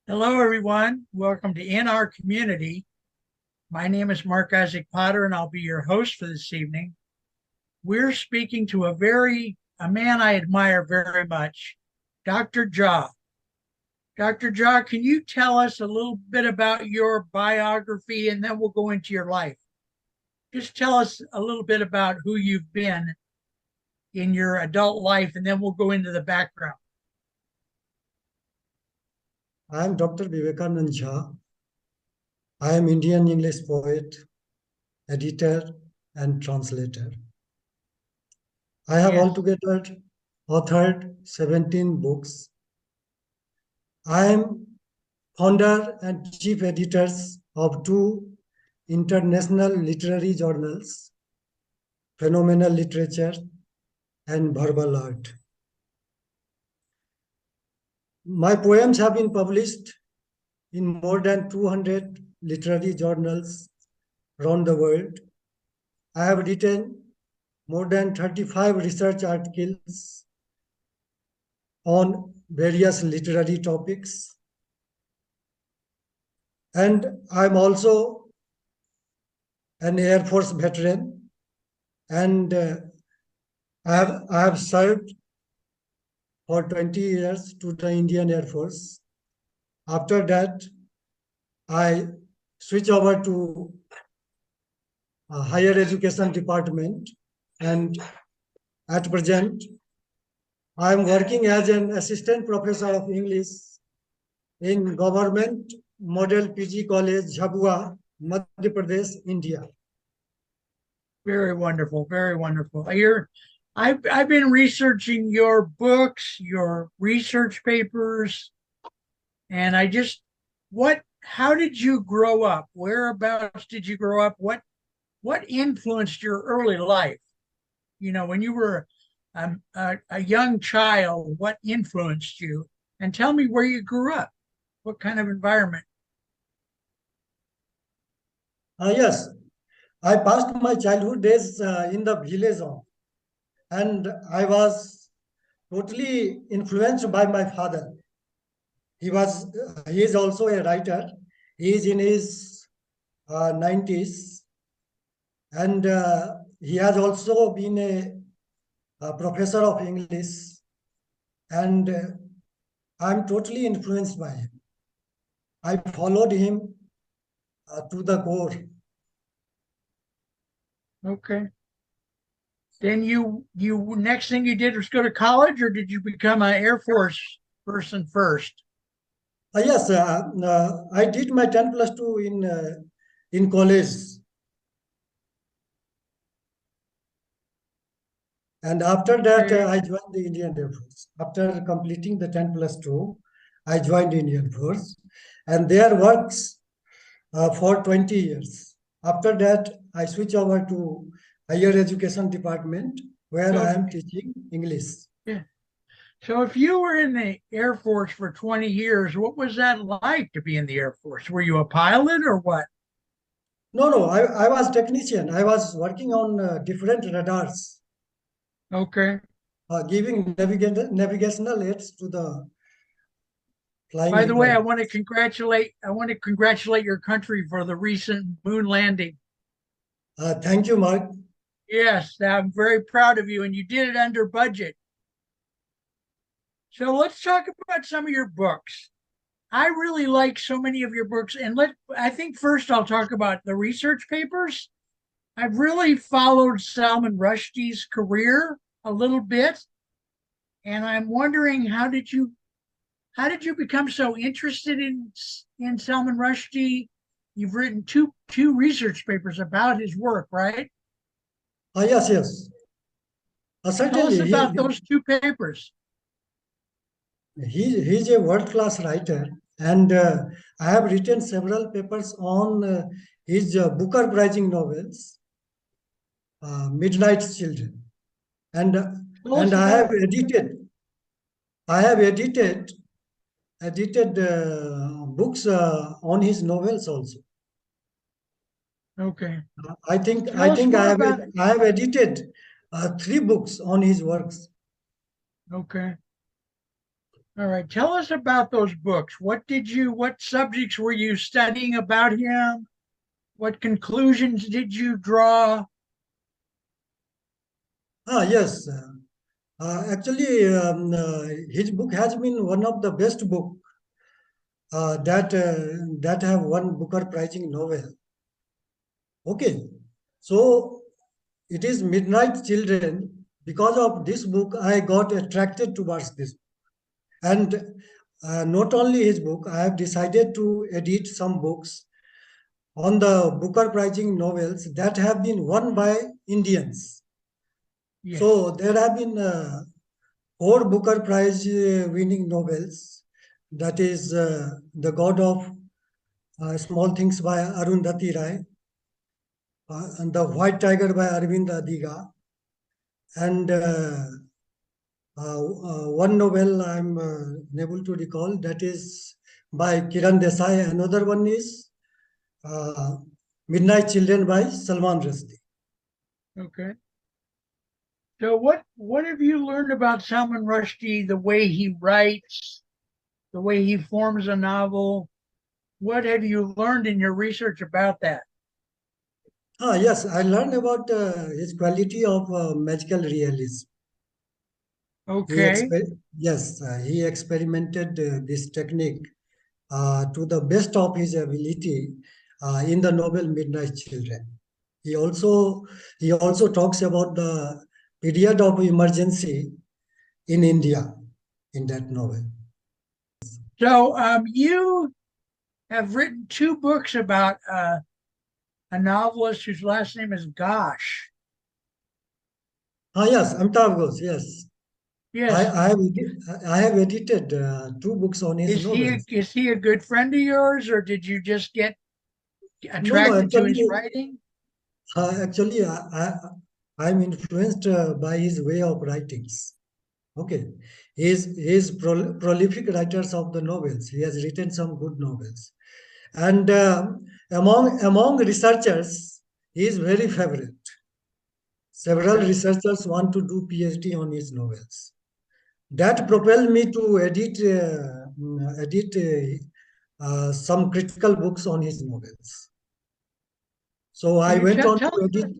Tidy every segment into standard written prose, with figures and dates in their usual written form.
Hello, everyone. Welcome to In Our Community. My name is Marc Isaac Potter, and I'll be your host for this evening. We're speaking to a man I admire very much, Dr. Jha. Dr. Jha, can you tell us a little bit about your biography, and then we'll go into your life? Just tell us a little bit about who you've been in your adult life, and then we'll go into the background. I am Dr. Vivekanand Jha. I am Indian English poet, editor, and translator. I have Yes. altogether authored 17 books. I am founder and chief editors of two international literary journals, Phenomenal Literature and Verbal Art. My poems have been published in more than 200 literary journals around the world. I have written more than 35 research articles on various literary topics. And I'm also an Air Force veteran, and I have served for 20 years to the Indian Air Force. After that, I switch over to higher education department, and at present, I am working as an assistant professor of English in Government Model PG College, Jhabua, Madhya Pradesh, India. Very wonderful, very wonderful. I've been researching your books, your research papers, and how did you grow up? Whereabouts did you grow up? What influenced your early life? When you were a young child, what influenced you? And tell me where you grew up. What kind of environment? Yes, I passed my childhood days in the village home, and I was totally influenced by my father. He is also a writer. He is in his 90s, and he has also been a professor of English, and I'm totally influenced by him. I followed him to the core. Okay. Then you next thing you did was go to college, or did you become an Air Force person first? Yes, I did my 10 plus 2 in college. And after that, Okay. I joined the Indian Air Force. After completing the 10 plus 2, I joined the Indian Force and there works for 20 years. After that, I switch over to higher education department where I So am teaching English. yeah. So if you were in the Air Force for 20 years, what was that like to be in the Air Force? Were you a pilot or what? No, I was technician. I was working on different radars, Okay. giving navigational aids to the flying By the way, equipment. I want to congratulate your country for the recent moon landing. Thank you, Mark. Yes, I'm very proud of you, and you did it under budget. So let's talk about some of your books. I really like so many of your books, and I think first I'll talk about the research papers. I've really followed Salman Rushdie's career a little bit, and I'm wondering how did you become so interested in Salman Rushdie? You've written two research papers about his work, right? Yes. Tell us Certainly, about those two papers. he's a world-class writer, and I have written several papers on his Booker Prizing novels, Midnight's Children, and Tell and us I have about edited books on his novels also. okay. I Tell us think more about I have edited three books on his works. okay. All right. Tell us about those books. What subjects were you studying about him? What conclusions did you draw? Yes. Actually, his book has been one of the best book that have won Booker Prizing novel. Okay, so it is Midnight Children. Because of this book, I got attracted towards this. And not only his book, I have decided to edit some books on the Booker Prizing novels that have been won by Indians. Yes. So there have been four Booker Prize winning novels. That is The God of Small Things by Arundhati Rai, and The White Tiger by Arvind Adiga, and one novel I'm unable to recall, that is by Kiran Desai. Another one is uh, Midnight Children by Salman Rushdie. Okay. So what have you learned about Salman Rushdie, the way he writes, the way he forms a novel? What have you learned in your research about that? Yes, I learned about his quality of magical realism. He Okay. yes, he experimented this technique to the best of his ability in the novel Midnight Children. He also he also talks about the period of emergency in India in that novel. So you have written two books about a novelist whose last name is Gosh. Yes, Amitabh Ghosh. Yes, I Yes. I have I have edited two books on his novels. Is he a good friend of yours, or did you just get No, no, attracted to his writing? actually, I'm influenced by his way of writings. Okay, he's prolific writers of the novels. He has written some good novels, and among researchers, he is very favorite. Several Okay. researchers want to do PhD on his novels. That propelled me to edit some critical books on his novels. So Can I you went on to tell us? edit.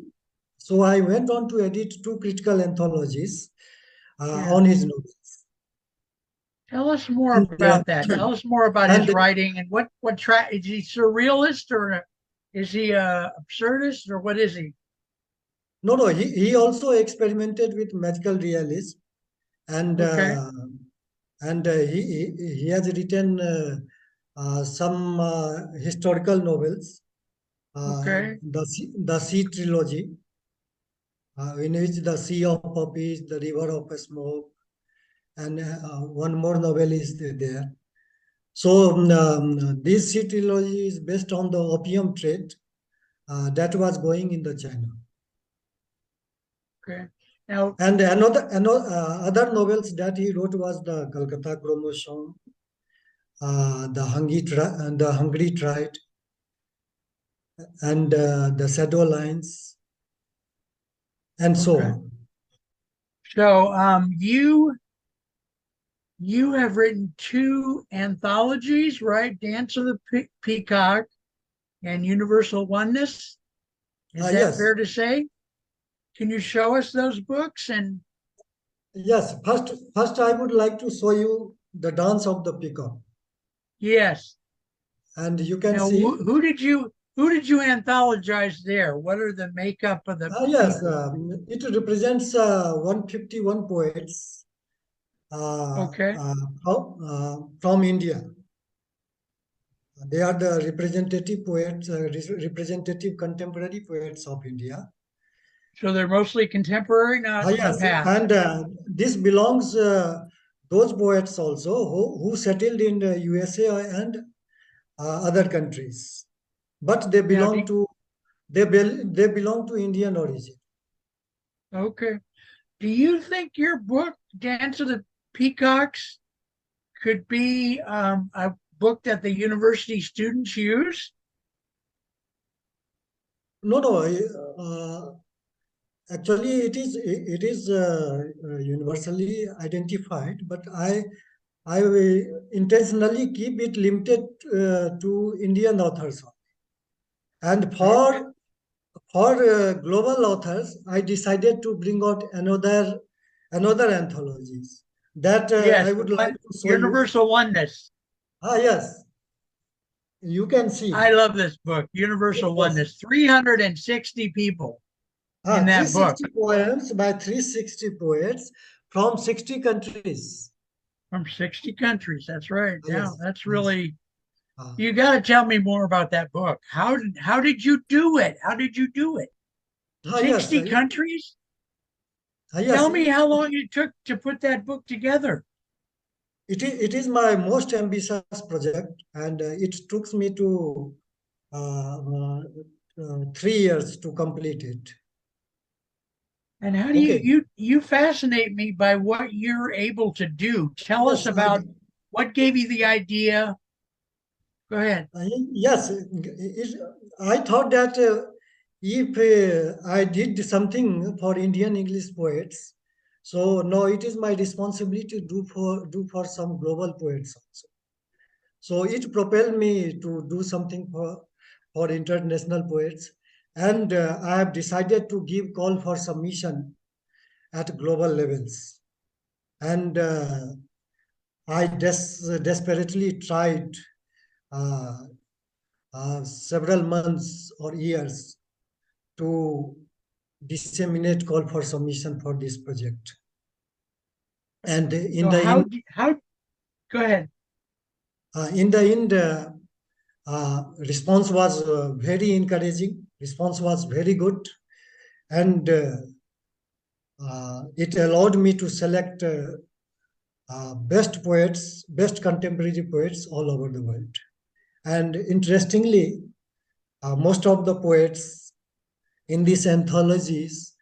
So I went on to edit two critical anthologies Yeah. on his novels. Tell us more And about that. Tell us more about his and writing and what track is he surrealist or is he a absurdist or what is he? no, no, he also experimented with magical realism, and Okay. he has written some historical novels, Okay. the Sea trilogy, in which the Sea of Poppies, the River of Smoke, and one more novel is there. So this Sea trilogy is based on the opium trade that was going in the China. Okay. Now, And other novels that he wrote was the Calcutta Chromosome, the Hungry Triad, and the Shadow Lines, and so okay. on. So you have written two anthologies, right? Dance of the Peacock and Universal Oneness. Is that Yes, fair to say? Can you show us those books? And yes. First, I would like to show you the Dance of the Peacock, yes. and you can Now, see. who did you anthologize there? What are the makeup of the Yes, people? it represents 151 poets Okay, from India. They are the representative poets, representative contemporary poets of India. so they're mostly contemporary, not the Yes, past. and this belongs those poets also who settled in the USA and other countries, but Now, do, they belong to Indian origin. okay. Do you think your book, Dance of the Peacocks, could be a book that the university students use? No, no. Actually, it is universally identified, but I will intentionally keep it limited to Indian authors. And Okay. for global authors, I decided to bring out another anthologies that I Yes, the would like one to show you. Universal Oneness. Yes, you can I see. love this book, Universal Yes. Oneness. 360 people in that book 360 poems by 360 poets from 60 countries. from 60 countries. That's right. Yeah, Yes, that's yes. really, Uh, you got to tell me more about that book. How did you do it? How did you do it? yes, 60 countries? yes. Tell me how long it took to put that book together. It is my most ambitious project, and it took me to 3 years to complete it. And how do you Okay. you fascinate me by what you're able to do. Tell us Yes, about what gave you the idea. Go ahead. yes. I thought that if I did something for Indian English poets, so now it is my responsibility to do for some global poets also. So it propelled me to do something for international poets, and I have decided to give call for submission at global levels. And I desperately tried uh, several months or years to disseminate call for submission for this project. And So how go ahead. in the end, response was very encouraging. Response was very good, and it allowed me to select best poets, best contemporary poets all over the world. And interestingly, most of the poets in these anthologies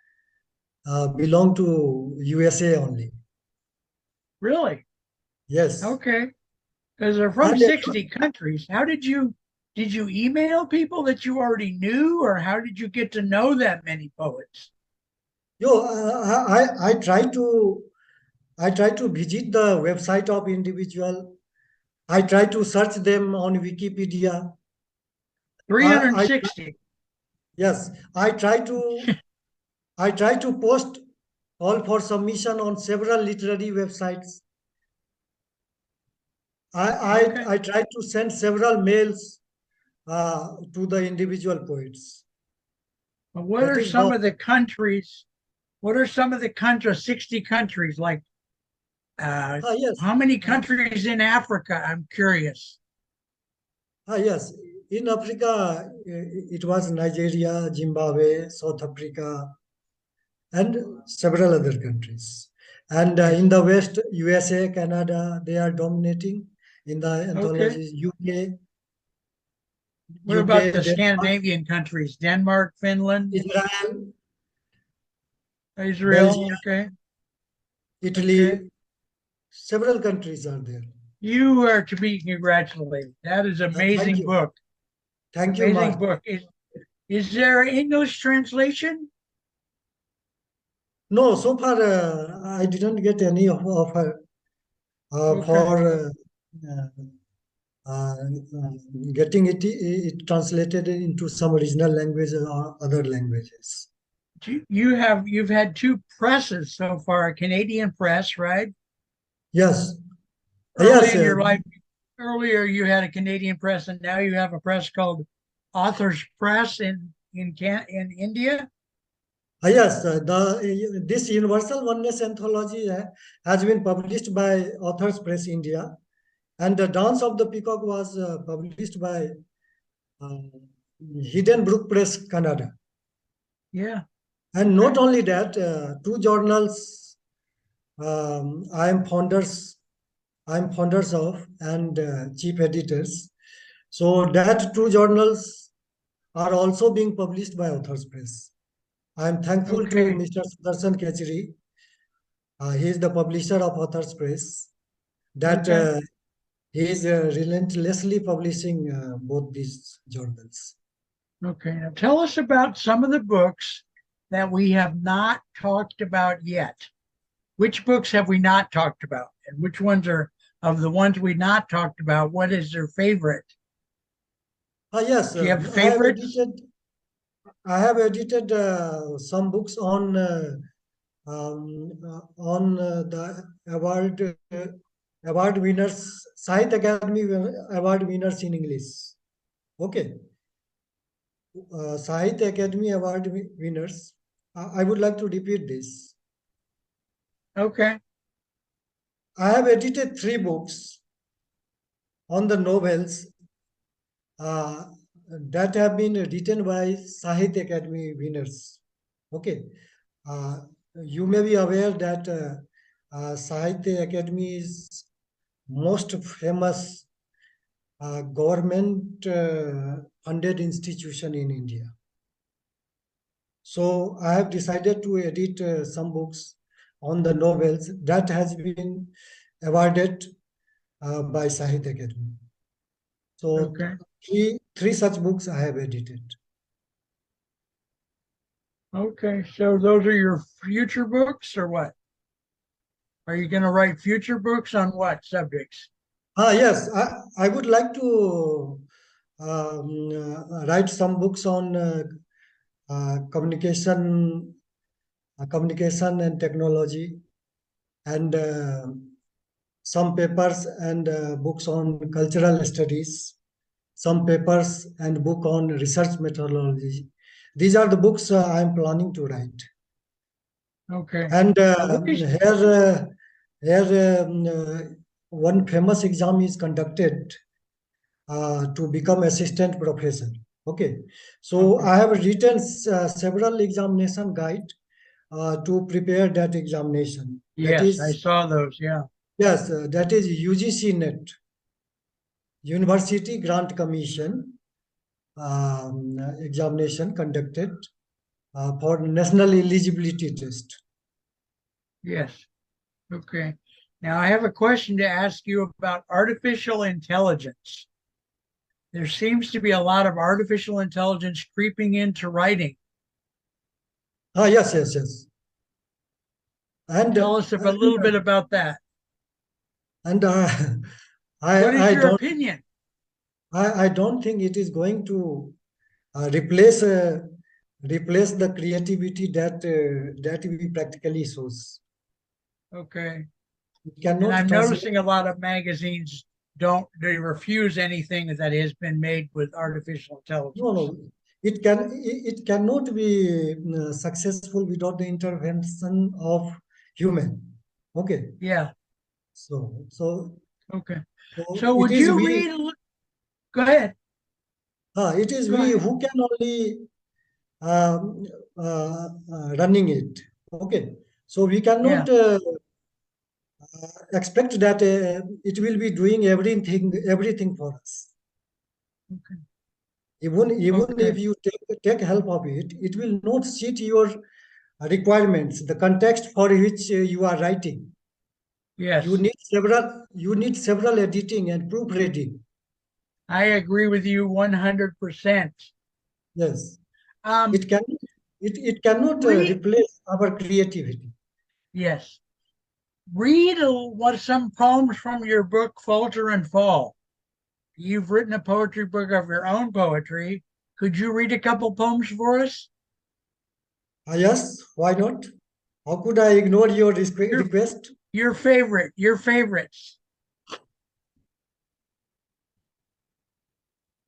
belong to USA only. Really? Yes. Okay. Because they're from And 60 countries. How did you email people that you already knew, or how did you get to know that many poets? I try to visit the website of individual. I try to search them on Wikipedia. I 360. yes, I try to post all for submission on several literary websites. Okay. I try to send several mails to the individual poets. But what That are is how. some of the countries? What are some of the countries, 60 countries? Like uh, Yes. how many Uh, countries in Africa? I'm curious. yes. In Africa, it was Nigeria, Zimbabwe, South Africa, and several other countries. And in Nice. the West, USA, Canada, they are dominating in the Okay. anthologies. What about the Denmark, Scandinavian countries? Denmark, Finland, Israel, Israel. Belgium, Okay. Okay. Italy, several countries are there. You are to be congratulated. That is an Thank amazing you. book. Thank you, Amazing Mark. book. Is there an English translation? No, so far I didn't get any offer Okay. for uh, uh, getting it translated into some regional languages or other languages. You've had two presses so far, a Canadian press, right? Yes, Early yes, in your life, earlier you had a Canadian press, and now you have a press called Authors Press in India. yes. The this Universal Oneness anthology has been published by Authors Press India, and the Dance of the Peacock was published by uh, Hidden Brook Press Canada. Yeah. And not Okay. only that, two journals I am founders of and chief editors. So that two journals are also being published by Authors Press. I am thankful to Okay. Mr. Sudarshan Kechri. He is the publisher of Authors Press. That Okay. he is relentlessly publishing both these journals. Okay. Now tell us about some of the books that we have not talked about yet. Which books have we not talked about, and which ones are of the ones we not talked about, what is their favorite? Yes, Do you have favorites? I have edited some books on the award winners, Sahitya Academy award winners in English. Okay, Sahitya Academy award winners. I would like to repeat this. Okay. I have edited 3 books on the novels uh, that have been written by Sahitya Academy winners. Okay, uh, you may be aware that Sahitya Academy is most famous government funded institution in India. So I have decided to edit some books on the novels that has been awarded by Sahitya Academy. So Okay. three such books I have edited. Okay. So those are your future books or what? Are you going to write future books on what subjects? Yes, I would like to write some books on communication and technology, and some papers and books on cultural studies, some papers and book on research methodology. These are the books I am planning to write. Okay. And What is, here one famous exam is conducted to become assistant professor. Okay, so okay. I have written several examination guide to prepare that examination. That Yes, I is, saw those. Yeah. yes, that is UGC NET, University Grant Commission examination conducted for national eligibility test. Yes. Okay. Now I have a question to ask you about artificial intelligence. There seems to be a lot of artificial intelligence creeping into writing. Yes, yes, yes. And Tell us a little bit about that. and What is I your don't opinion? I don't think it is going to replace replace the creativity that we practically source. Okay. It And cannot I'm translate. noticing a lot of magazines they refuse anything that has been made with artificial No, intelligence. no. It cannot be successful without the intervention of human. Okay. Yeah. So so Okay. so So it would is you we. read? Go ahead. It is Go we ahead. who can only running it. Okay. So we cannot Yeah. expect that it will be doing everything for us. Okay. Even Okay. if you take help of it, it will not suit your requirements, the context for which you are writing. Yes. You need several editing and proofreading. I agree with you 100%. Yes, Um, it can it cannot read, replace our creativity. yes. Read what some poems from your book, Falter and Fall. You've written a poetry book of your own poetry. Could you read a couple poems for us? Yes, why not? How could I ignore your Your request? your favorites.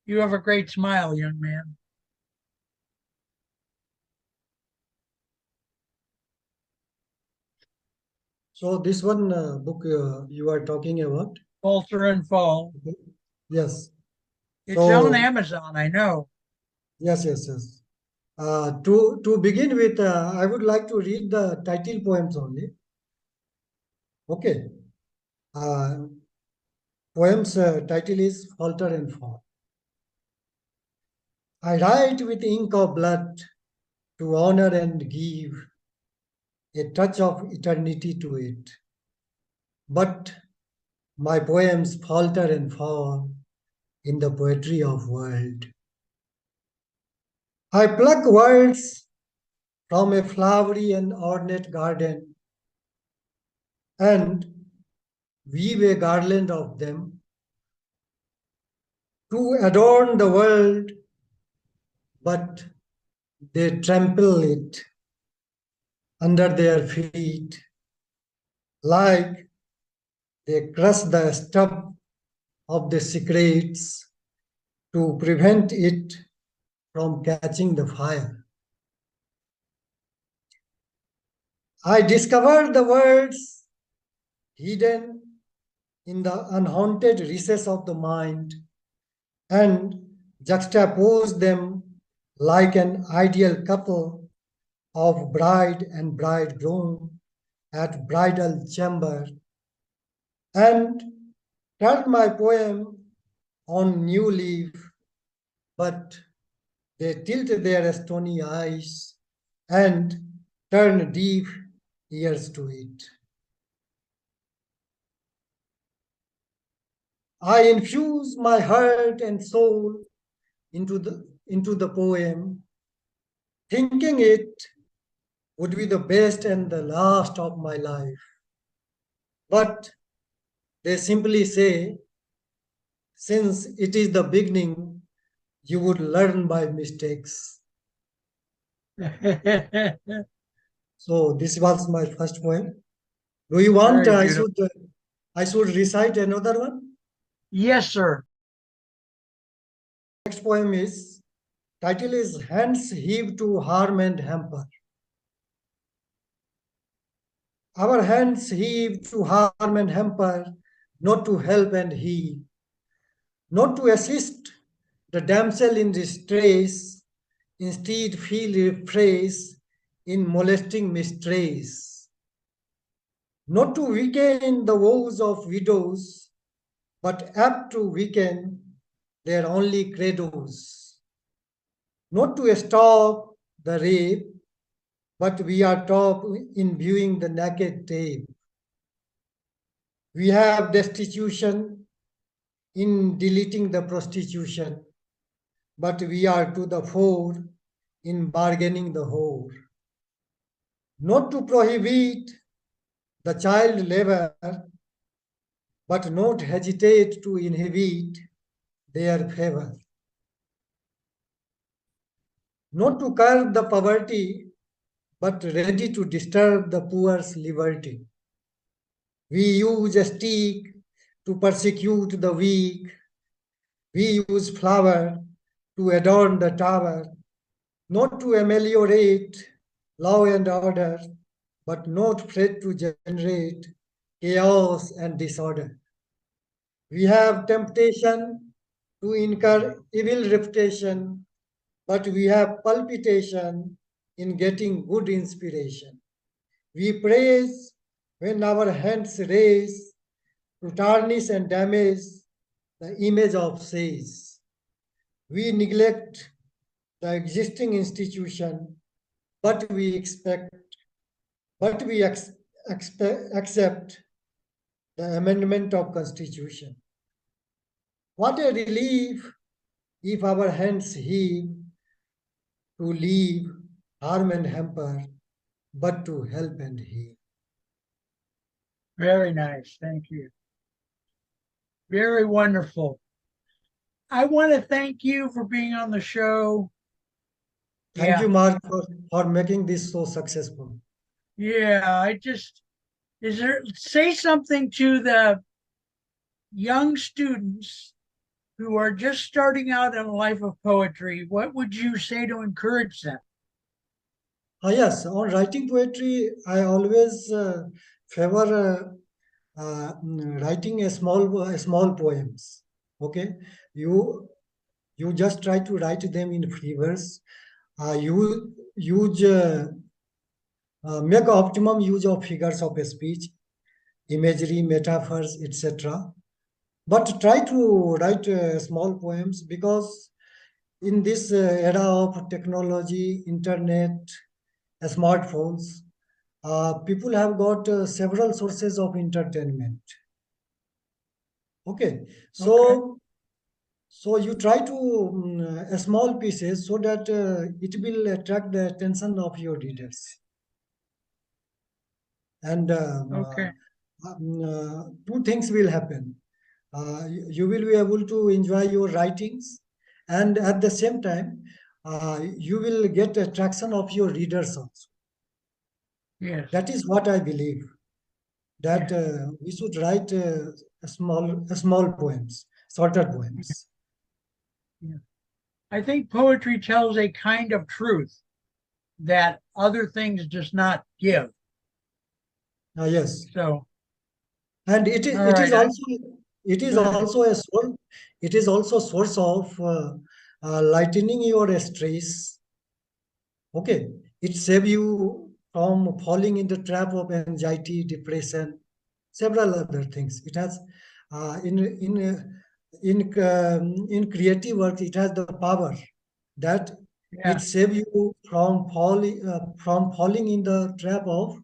You have a great smile, young man. So this one book you are talking about? Falter and Fall. Okay. Yes. It's on So Amazon, I know. yes, yes, yes. To begin with, I would like to read the title poems only. Okay. Uh, poems title is Falter and Fall. I write with ink of blood to honor and give a touch of eternity to it. But my poems falter and fall in the poetry of world. I pluck words from a flowery and ornate garden, and weave a garland of them to adorn the world, but they trample it under their feet, like they crush the stub of the secrets to prevent it from catching the fire. I discovered the words hidden in the unhaunted recess of the mind and juxtaposed them like an ideal couple of bride and bridegroom at bridal chamber, and turned my poem on new leaf, but they tilt their stony eyes and turn deaf ears to it. I infuse my heart and soul into the poem, thinking it would be the best and the last of my life. But they simply say, since it is the beginning, you would learn by mistakes. So this was my first poem. Do you want Very beautiful. I should recite another one? Yes, sir. Next poem is title is Hands Heave to Harm and Hamper. Our hands heave to harm and hamper, not to help and heal, not to assist the damsel in distress, instead feel rephrase in molesting mistress, not to weaken the woes of widows, but apt to weaken their only credos, not to stop the rape, but we are top in viewing the naked tape. We have destitution in deleting the prostitution, but we are to the fore in bargaining the whore. Not to prohibit the child labor, but not hesitate to inhibit their favor. Not to curb the poverty, but ready to disturb the poor's liberty. We use a stick to persecute the weak. We use flower to adorn the tower, not to ameliorate law and order, but not afraid to generate chaos and disorder. We have temptation to incur evil reputation, but we have palpitation in getting good inspiration. We praise when our hands raise to tarnish and damage the image of says. We neglect the existing institution, but we expect, but we accept the amendment of constitution. What a relief if our hands heave to leave harm and hamper, but to help and heal. Very nice. Thank you. Very wonderful. I want to thank you for being on the show. Thank you, Mark, for making this so successful. Yeah. Say something to the young students who are just starting out in a life of poetry. What would you say to encourage them? Yes, on writing poetry, I always favor writing a small poems. Okay, you just try to write them in free verse. You use make optimum use of figures of speech, imagery, metaphors, etc. But try to write small poems, because in this era of technology, internet, smartphones, people have got several sources of entertainment. Okay, so you try to small pieces so that it will attract the attention of your readers. And Okay. two things will happen. You will be able to enjoy your writings, and at the same time, you will get attraction of your readers also. Yes. That is what I believe. That we should write small poems, shorter poems. Yeah. I think poetry tells a kind of truth that other things does not give. Yes, So, and all it is right. also it is Go ahead. also a source. It is also source of lightening your stress. Okay, it save you from falling in the trap of anxiety, depression, several other things. It has in creative work. It has the power that it Yeah. save you from falling in the trap of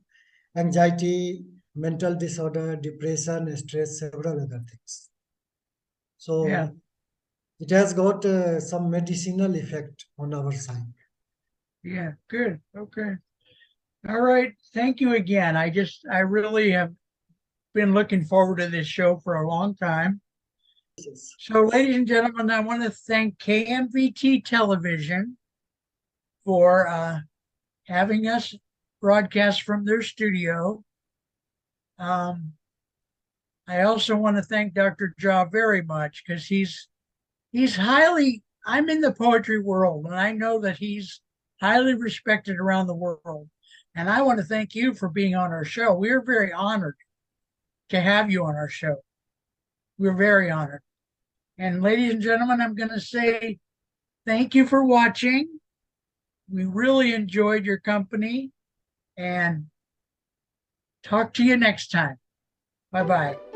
anxiety, mental disorder, depression, stress, several other things. Yeah. So it has got some medicinal effect on our side. Yeah. Good. Okay. All right. Thank you again. I really have been looking forward to this show for a long time. Yes. So, ladies and gentlemen, I want to thank KMVT Television for having us broadcast from their studio. Um, I also want to thank Dr. Jha very much because he's highly. I'm in the poetry world, and I know that he's highly respected around the world. And I want to thank you for being on our show. We're very honored to have you on our show. We're very honored. And ladies and gentlemen, I'm going to say thank you for watching. We really enjoyed your company and talk to you next time. Bye bye.